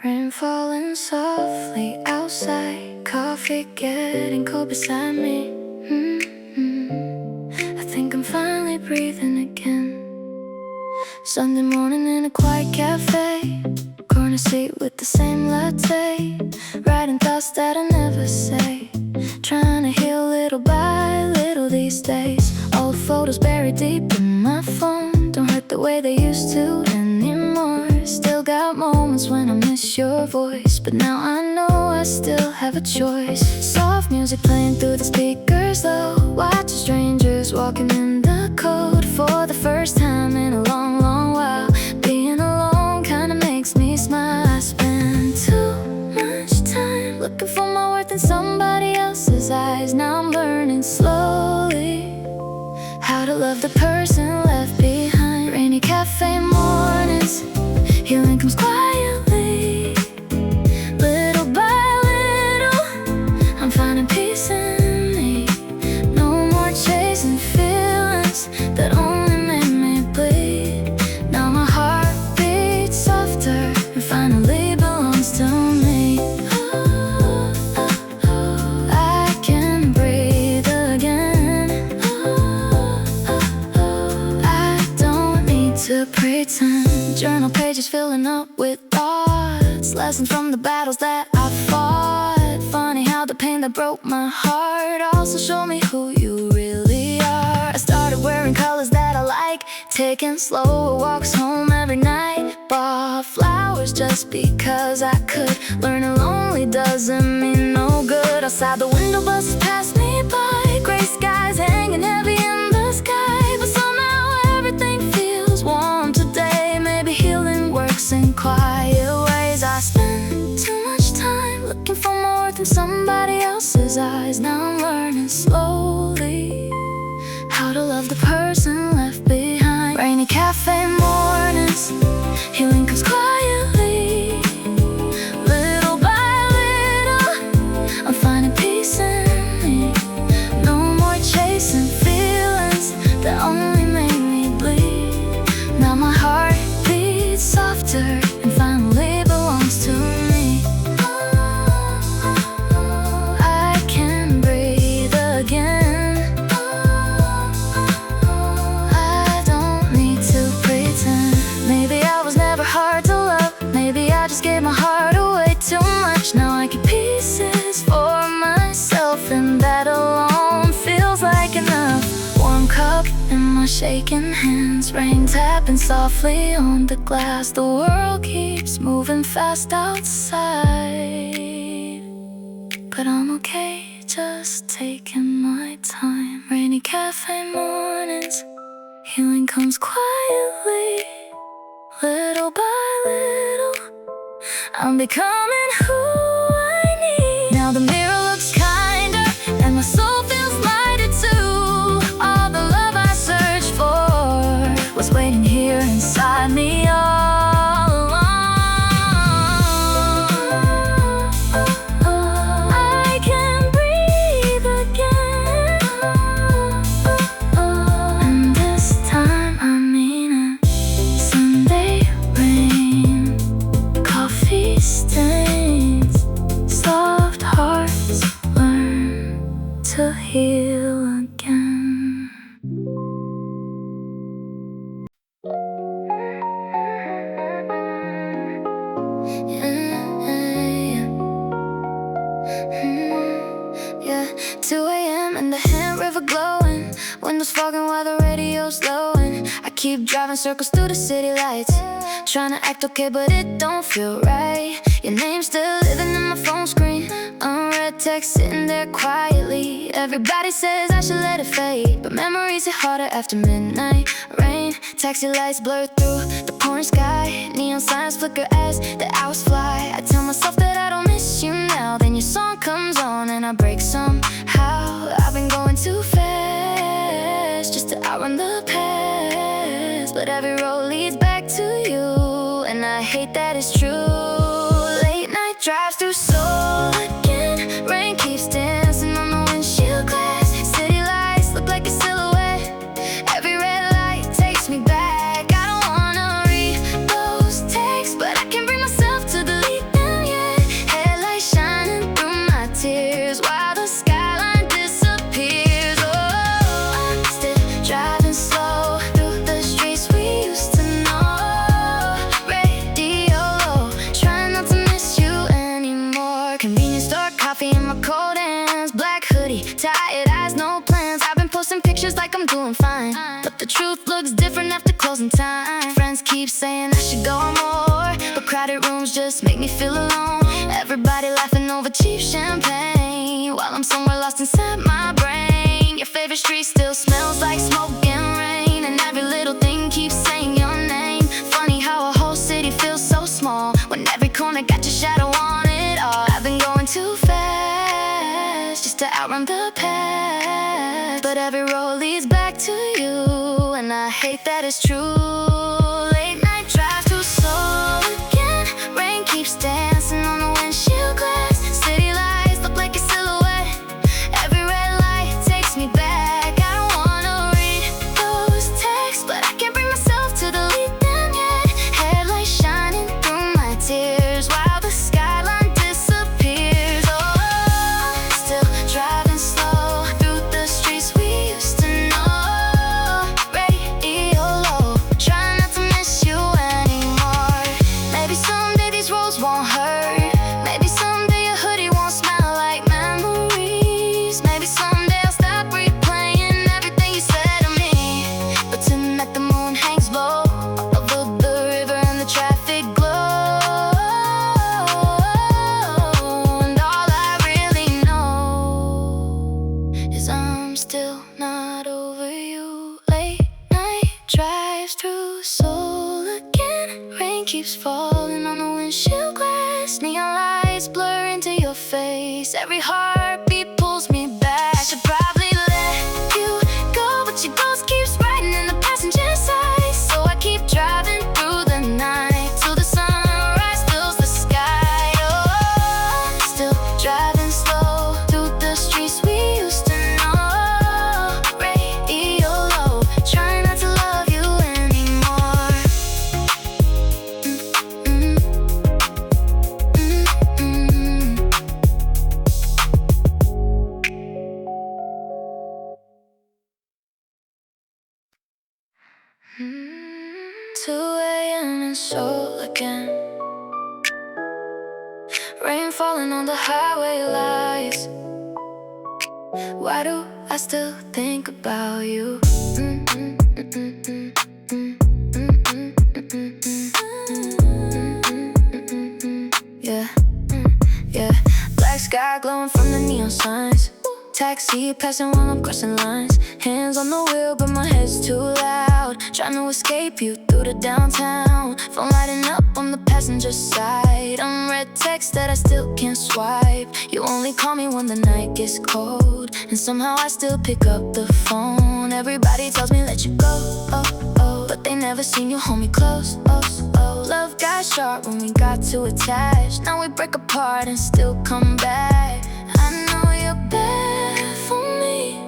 Rain falling softly outside, coffee getting cold beside me. I think I'm finally breathing again. Sunday morning in a quiet cafe, corner seat with the same latte, writing thoughts that I never say, trying to heal little by little these days. Old photos buried deep in my phone don't hurt the way they used to anymore. Still got moments when I miss your voice, but now I know I still have a choice. Soft music playing through the speakers low, watching strangers walking in the cold for the first time in a long, long while. Being alone kinda makes me smile. I spend too much time looking for my worth in somebody else's eyes. Now I'm learning slowly how to love the person left behind. Rainy cafe mornings, healing comes quietly. Little by little, I'm finding peace in me. No more chasing feelings that only make me bleed. Now my heart beats softer and finally belongs to me. I can breathe again. I don't need to pretend. Journal pages filling up with thoughts, lessons from the battles that I fought. Funny how the pain that broke my heart also showed me who you really are. I started wearing colors that I like, taking slower walks home every night. Bought flowers just because I could. Learning lonely doesn't mean no good. Outside the window buses pass me by, gray skies hanging heavy in the sky, but somehow everything feels warm today. Maybe healing works in quiet ways. I spend too much time looking for my worth in somebody else's eyes. Now I'm learning slowly how to love the person left behind. Rainy cafe mornings, healing comes quietly. Little by little, I'm finding peace in me. No more chasing feelings that only make me bleed. Now my heart beats softer and finally belongs to me. I can breathe again. I don't need to pretend. Maybe I was never hard to love, maybe I just gave my heart away too much. Now I get pieces for myself, and that alone feels like enough. Warm cup in my shaking hands, rain tapping softly on the glass. The world keeps moving fast outside, but I'm okay just taking my time. Rainy cafe mornings, healing comes quietly. Little by little, I'm becoming who I need. Now the mirror looks kinder and my soul feels lighter too. All the love I searched for was waiting here inside me all along. I can breathe again, and this time I mean it. Sunday rain, coffee stains, soft hearts learn to heal again. Yeah, 2 a.m. and the hand river glowing, windows fogging while the radio's lowing. I keep driving circles through the city lights, trying to act okay but it don't feel right. Your name's still living in my phone screen, unread text sitting there quietly. Everybody says I should let it fade, but memories hit harder after midnight. Rain, taxi lights blur through the pouring sky, neon signs flicker as the hours fly. I tell myself that I don't miss you now, then your song comes on and I break somehow. I've been going too fast just to outrun the past, but every road leads back to you, and I hate that it's true. Late night drives through Seoul again, rain keeps dancing on the windshield glass. City lights look like a silhouette, every red light takes me back. I don't wanna read those texts, but I can bring myself to delete them. doing fine, but the truth looks different after closing time. Friends keep saying I should go on more, but crowded rooms just make me feel alone. Everybody laughing over cheap champagne, while I'm somewhere lost inside my brain. Your favorite street still smells like smoke and rain, and every little thing keeps saying your name. Funny how a whole city feels so small when every corner got your shadow on it all. I've been going too fast just to outrun the past, but every road leads back to you, and I hate that it's true. Late night drive to Seoul again. Rain keeps dancing on the windshield glass. City lights look like a silhouette. Every red light takes me back. I don't wanna read those texts, but I can't bring myself to delete them yet. Headlights shining through my tears while the skyline disappears. Oh, still driving slow through the streets we used to know. Radio low, trying not to miss you anymore. Maybe someday these roads won't hurt. Maybe someday your hoodie won't smell like memories. Maybe someday I'll stop replaying everything you said to me. But tonight the moon hangs low over the river and the traffic glow. And all I really know is I'm still not over you. Late night drives through Seoul again. Rain keeps falling on the windshield glass. Neon lights blur into your face. Every heartbeat pulls me back. I should probably let you go, but your ghost keeps riding in the passenger side. So I keep driving through the night till the sunrise fills the sky. Oh, still driving slow through the streets we used to know. Radio low, trying not to love you anymore. Mm. 2 a.m. in Seoul again. Rain falling on the highway lights. Why do I still think about you? Yeah, yeah. Black sky glowing from the neon signs. Taxi passing while I'm crossing lines. Hands on the wheel, but my head's too loud. Trying to escape you through the downtown. Phone lighting up on the passenger side. Unread text that I still can't swipe. You only call me when the night gets cold, and somehow I still pick up the phone. Everybody tells me let you go, oh, oh, but they never seen you hold me close, oh, oh. Love got sharp when we got too attached. Now we break apart and still come back. I know you're bad for me,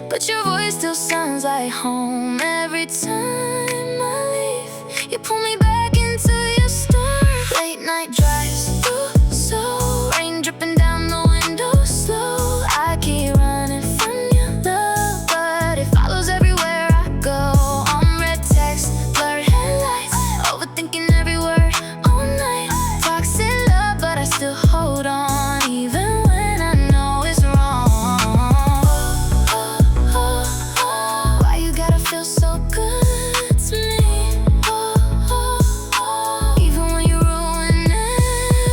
but your voice still sounds like home. Every time I leave, you pull me back into your story. Late night drives through Seoul, rain dripping down the window slow. I keep running from your love, but it follows everywhere I go. On red text, blurred headlights, overthinking every word all night. Toxic love, but I still hold on, even when I know it's wrong. Why you gotta feel so good to me? Even when you ruin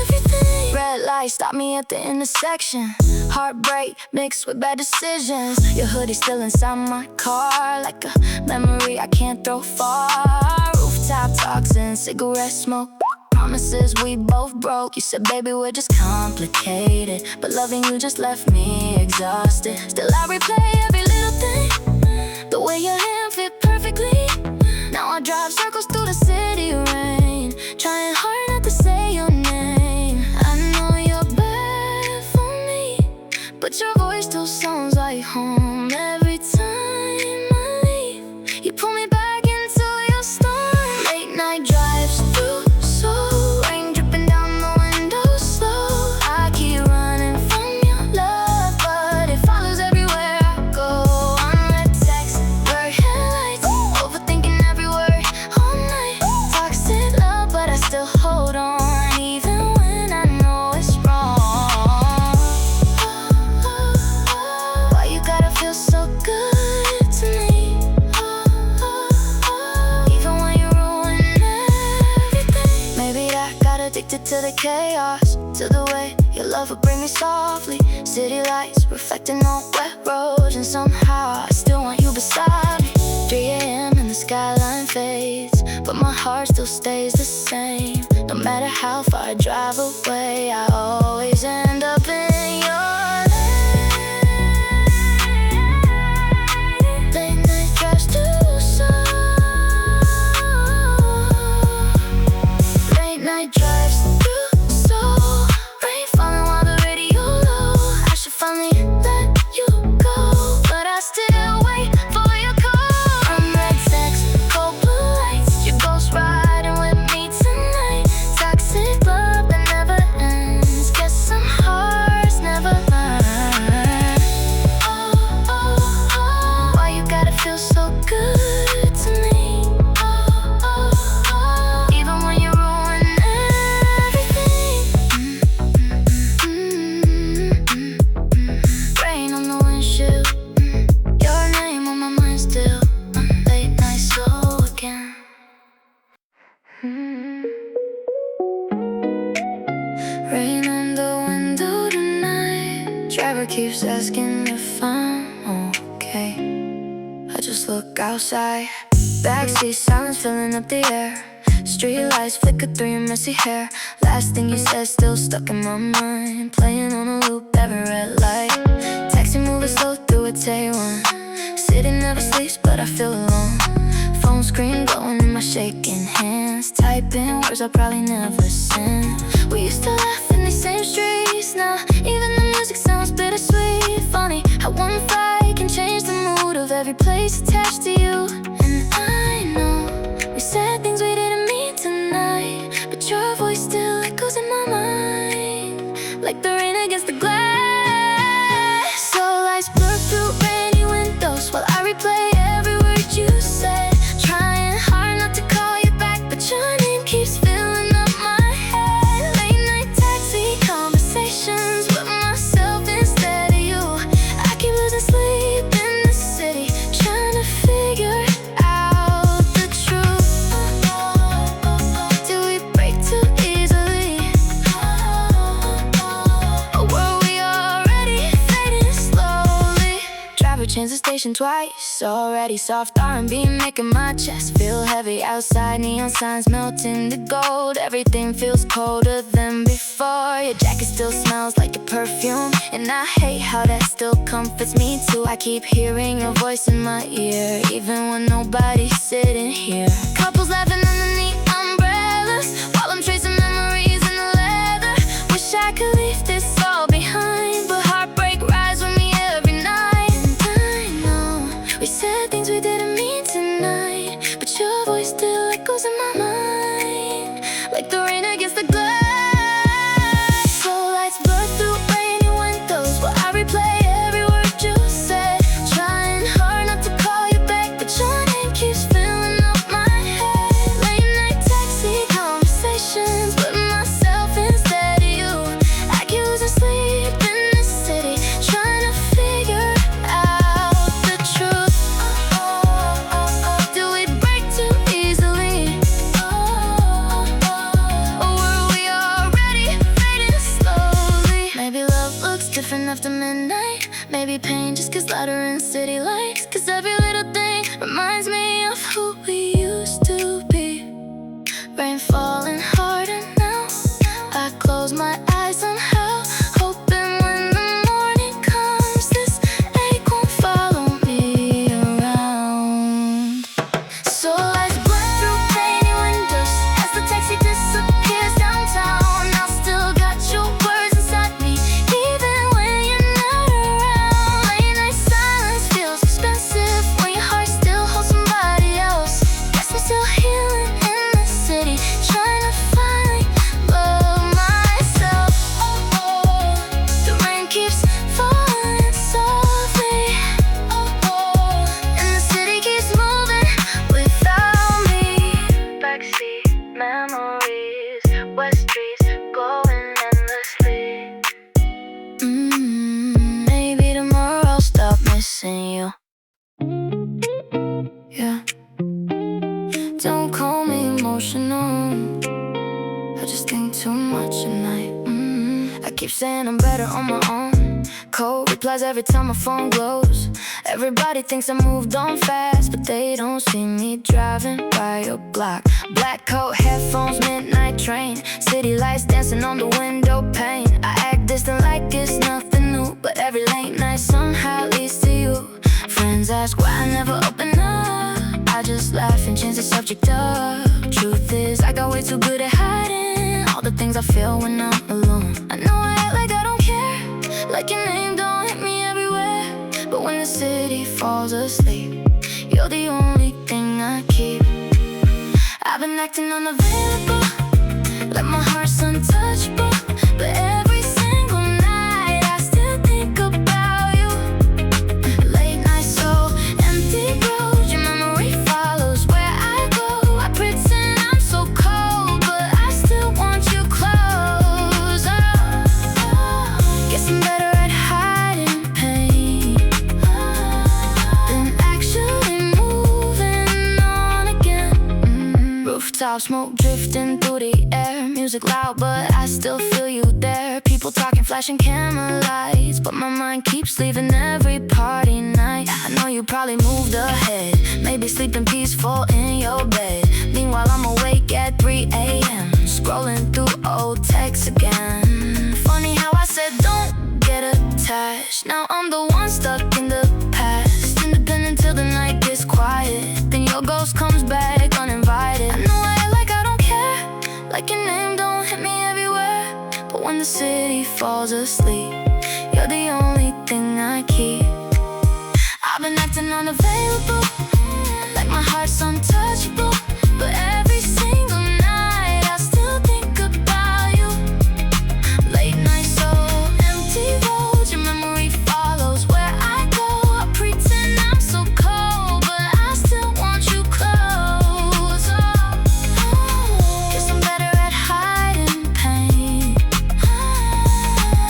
everything. Red light stop me at the intersection. Heartbreak mixed with bad decisions. Your hoodie's still inside my car, like a memory I can't throw far. Rooftop talks and cigarette smoke, promises we both broke. You said, baby, we're just complicated, but loving you just left me exhausted. Still I replay every little thing, the way your hand fit perfectly. Now I drive circles through the city rain, trying hard not to say your name. I know you're bad for me, but your voice still sounds like home. Every time I leave, you pull me back into your storm. Late night drives through Seoul, rain dripping down the window slow. I keep running from your love, but it follows everywhere I go. Unread text, blurred headlights, overthinking every word all night. Toxic love, but I still hold on, even when I know it's wrong. Why you gotta addicted to the chaos, to the way your love would bring me softly. City lights reflecting on wet roads, and somehow I still want you beside me. 3 a.m. and the skyline fades, but my heart still stays the same. No matter how far I drive away, I always end up in your late night drives too slow. Late night drives too slow. Rain falling while the radio low. I should finally let you go, but I still wait for your call. Unread text, cold blue lights, your ghost riding with me tonight. Toxic love that never ends. Guess some hearts never learn. Oh, oh, oh, why you gotta feel so good to me? Oh, oh, oh, even when you ruin everything. Rain on the windshield, your name on my mind still. Late night slow again. Rain on the window tonight. Driver keeps asking if I'm okay. I just look outside. Backseat silence filling up the air. Street lights flicker through your messy hair. Last thing you said still stuck in my mind, playing on a loop, every red light. Taxi moving slow through a Tay-1. City never sleeps but I feel alone. Phone screen glowing in my shaking hands, typing words I'll probably never send. We used to laugh in these same streets. Now even the music sounds bittersweet. Funny how one fight can change the mood of every place attached to you. And I know we said things we didn't mean tonight, but your voice still echoes in my mind, like the rain against the glass. So lights blur through rainy windows while I replay every word you said. Trying hard not to call you back, but your name keeps filling up my head. Late night taxi conversations with myself instead of you. I keep losing sleep in the city, trying to figure out the truth. Do we break too easily? Or were we already fading slowly? Driver changed the station twice already. Soft R&B making my chest feel heavy. Outside neon signs melting to gold. Everything feels colder than before. Your jacket still smells like your perfume, and I hate how that still comforts me too. I keep hearing your voice in my ear, even when nobody's sitting here. Couples laughing underneath umbrellas while I'm tracing memories in the leather. Wish I could leave this all behind, but heartbreak rides with me every night. And I know we said things we didn't mean tonight, but your voice still echoes in my mind, like the rain against the glass. So lights blur through rainy windows while I replay every word you said. Trying hard not to call you back, but your name keeps filling up my head. Late night taxi conversations with myself instead of you. I keep losing sleep in the city, trying to figure out the truth. Do we break too easily? Or were we already fading slowly? Maybe love looks different after midnight. Maybe pain just gets louder in city lights, 'cause every little thing reminds me of who we used to be. Rain falling harder now. I close my eyes somehow, hoping when the morning comes this ache won't follow me around. So lights blur through rainy windows as the taxi disappears downtown. I still got your words inside me, even when you're not around. Late night silence feels expensive when your heart still holds somebody else. Guess I'm still healing in the city, trying to finally love myself. The rain keeps falling softly, and the city keeps moving without me. Backseat memories, west streets glowing endlessly. Maybe tomorrow I'll stop missing you. Yeah. Don't call me emotional, I just think too too much at night. I keep saying I'm better on my own. Cold replies every time my phone glows. Everybody thinks I moved on fast, but they don't see me driving by your block. Black coat, headphones, midnight train, city lights dancing on the window pane. I act distant like it's nothing new, but every late night somehow leads to you. Friends ask why I never open up. I just laugh and change the subject up. Truth is, I got way too good at hiding all the things I feel when I'm alone. I know I act like I don't care, like your name don't hit me everywhere. But when the city falls asleep, you're the only thing I keep. I've been acting unavailable, like my heart's untouchable, but every single night I still think about you. Late night, so empty roads, your memory follows where I go. I pretend I'm so cold, but I still want you close. Guess I'm better at hiding pain than actually moving on again. Rooftop smoke drifting through the air, music loud but I still feel you there. People talking, flashing camera lights, but my mind keeps leaving every party night. I know you probably moved ahead, maybe sleeping peaceful in your bed. Meanwhile I'm awake at 3 a.m. scrolling through old texts again. Funny how I said don't get attached, now I'm the one stuck in the past. Independent till the night gets quiet, then your ghost comes back uninvited. I know I act like I don't care, like your name don't hit me everywhere. But when the city falls asleep, you're the only thing I keep. I've been acting unavailable, like my heart's untouchable, but every single night I still think about you. Late night, so empty roads, your memory follows where I go. I pretend I'm so cold, but I still want you close. Guess I'm better at hiding pain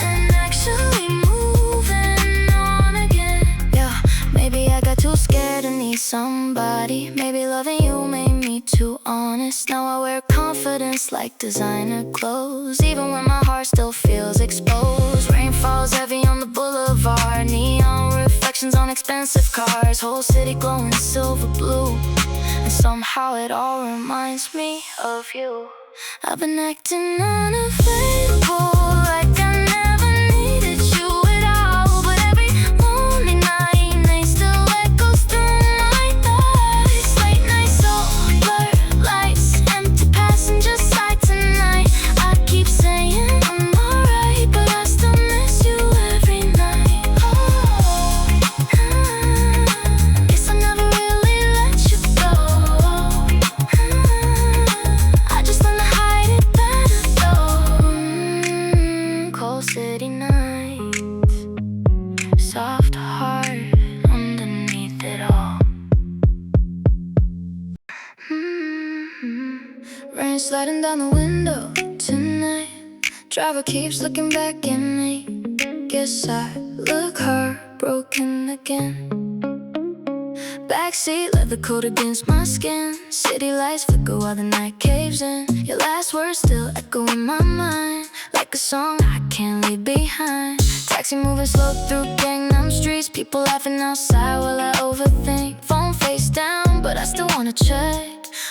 than actually moving on again. Yeah, maybe I got too scared to need somebody. Maybe loving you made me too honest. Now I wear confidence like designer clothes, even when my heart still feels exposed. Rain falls heavy on the boulevard, neon reflections on expensive cars, whole city glowing silver blue, and somehow it all reminds me of you. I've been acting unavailable, like I never needed you at all. But every lonely night, they still echoes through my thoughts. Late night, so blur lights, empty passenger side tonight. I keep saying I'm alright, but I still miss you every night. Guess I never really let you go. I just learned to hide it better though. Cold city night, soft heart underneath it all. Rain sliding down the window tonight, driver keeps looking back at me. Guess I look heartbroken again. Backseat leather coat against my skin, city lights flicker while the night caves in. Your last words still echo in my mind, like a song I can't leave behind. Taxi moving slow through Gangnam streets, people laughing outside while I overthink. Phone face down, but I still wanna check,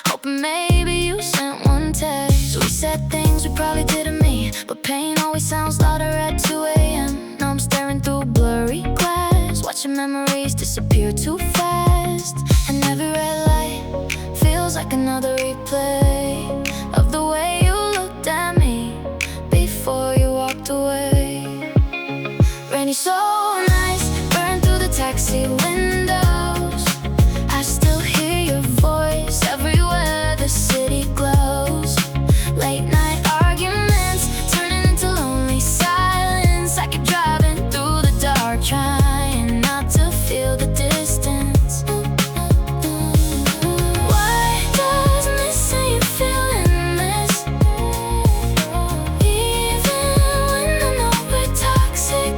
hoping maybe you sent one text. We said things we probably didn't mean, but pain always sounds louder at 2 a.m. Now I'm staring through blurry glass, watching memories disappear too fast. And every red light feels like another replay of the way you looked at me before you walked away. Rainy, so nice, burn through the taxi windows. I still hear your voice everywhere the city glows. Late night arguments turning into lonely silence. I keep driving through the dark, trying not to feel the distance. Why doesn't it say you're feeling this? Even when I know we're toxic.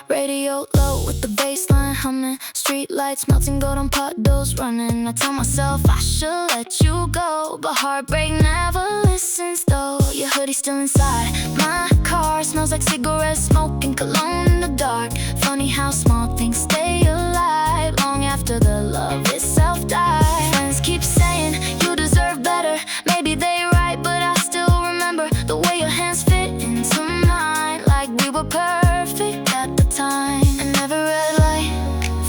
Radio low with the bassline humming, street lights melting gold on puddles running. I tell myself I should let you go, but heartbreak never listens though. Your hoodie memories still inside. My car smells like cigarette smoke and cologne in the dark. Funny how small things stay alive long after the love itself dies. Friends keep saying you deserve better. Maybe they right, but I still remember the way your hands fit into mine, like we were perfect at the time. And every red light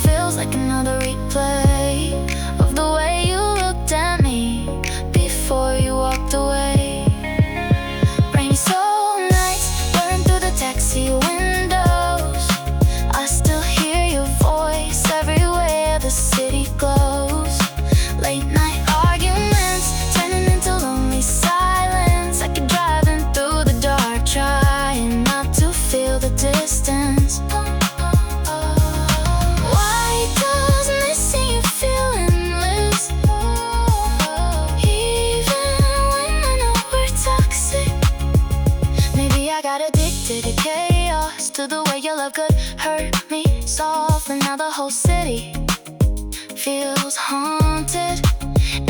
feels like another replay of the way you looked at me before you walked away. Rainy soul nights, blurring through the taxi windows. I still hear your voice everywhere the city glows. Late night arguments turning into lonely silence. I keep driving through the dark, trying not to feel the distance. Why doesn't this seem feelingless? Even when I know we're toxic. Maybe I got addicted to chaos, to the way your love could hurt me softly. Now the whole city feels haunted.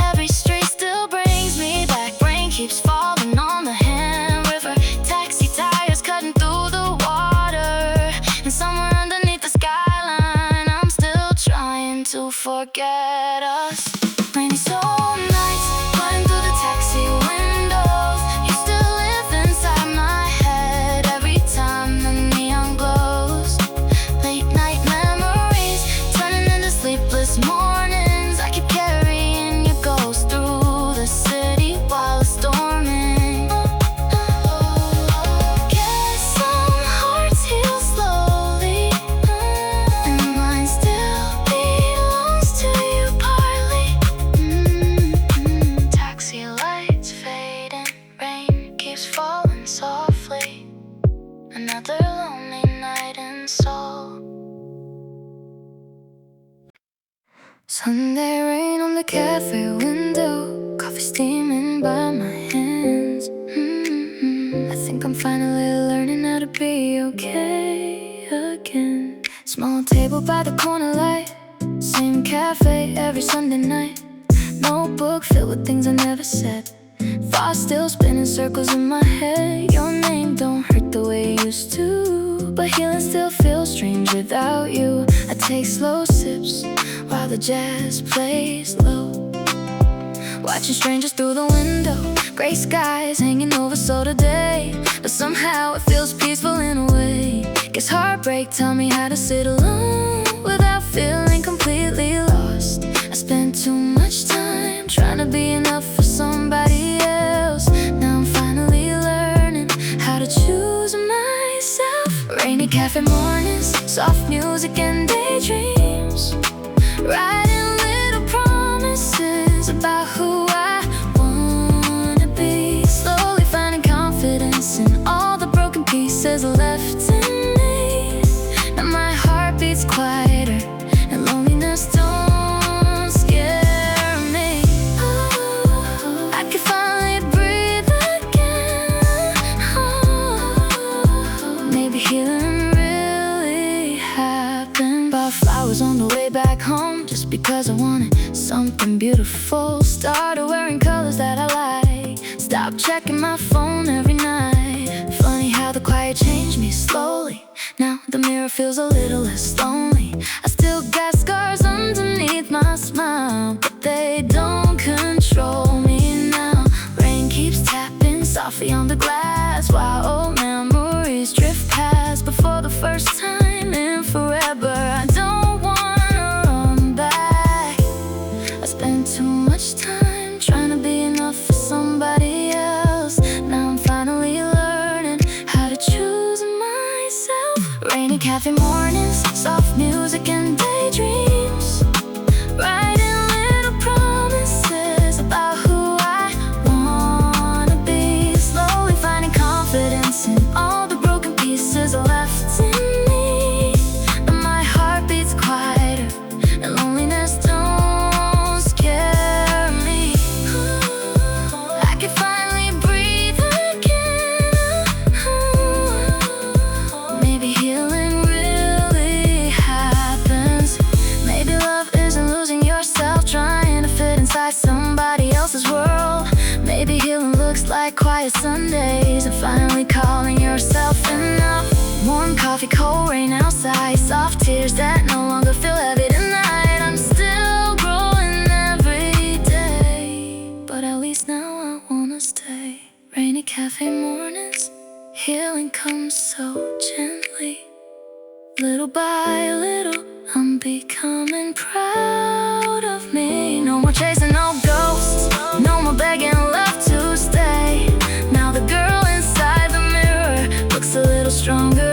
Every street still brings me back. Rain keeps falling on the hand river. Taxi tires cutting through the water. And somewhere underneath the skyline, I'm still trying to forget us. Rainy soul nights, flying through the taxi windows. You still live inside my head every time the neon glows. Late night memories turning into sleepless mornings. I keep carrying your ghost through the city while it's storming. Guess some hearts heal slowly, and mine still belongs to you partly. Taxi lights fading, rain keeps falling softly. Another lonely night in Seoul. Sunday rain on the cafe window, coffee steaming by my hands. I think I'm finally learning how to be okay again. Small table by the corner light, same cafe every Sunday night. Notebook filled with things I never said. Thoughts still spinning circles in my head. Your name don't hurt the way it used to, but healing still feels strange without you. I take slow sips while the jazz plays low, watching strangers through the window. Gray skies hanging over so today, but somehow it feels peaceful in a way. Guess heartbreak taught me how to sit alone without feeling completely lost. I spent too much time trying to be enough for somebody else. Now I'm finally learning how to choose myself. Rainy cafe mornings, soft music and daydreams. Writing little promises about who I wanna be. Slowly finding confidence in all the broken pieces left in me. Now my heart beats quieter, and loneliness don't scare me. I can finally breathe again. Maybe healing really happened. Bought flowers on the way back home just because I wanted something beautiful. Started wearing colors that I like. Stopped checking my phone every night. Funny how the quiet changed me slowly. Now the mirror feels a little less lonely. I still got scars underneath my smile, but they don't control me now. Rain keeps tapping softly on the glass while old memories drift past. But for the first time in forever, I don't wanna run back. I spent too much time trying to be enough for somebody else. Now I'm finally learning how to choose myself. Rainy cafe mornings, soft music and daydreams. Writing little promises about who I wanna be. Slowly finding confidence in all the broken pieces left in me. And my heart beats quieter, and loneliness don't scare me. I can finally breathe again. Maybe healing really quiet Sundays, and finally calling yourself enough. Warm coffee, cold rain outside, soft tears that no longer feel heavy tonight. I'm still growing every day, but at least now I wanna stay. Rainy cafe mornings, healing comes so gently. Little by little, I'm becoming proud of me. No more chasing no ghosts, no more begging love to stay. Now the girl inside the mirror looks a little stronger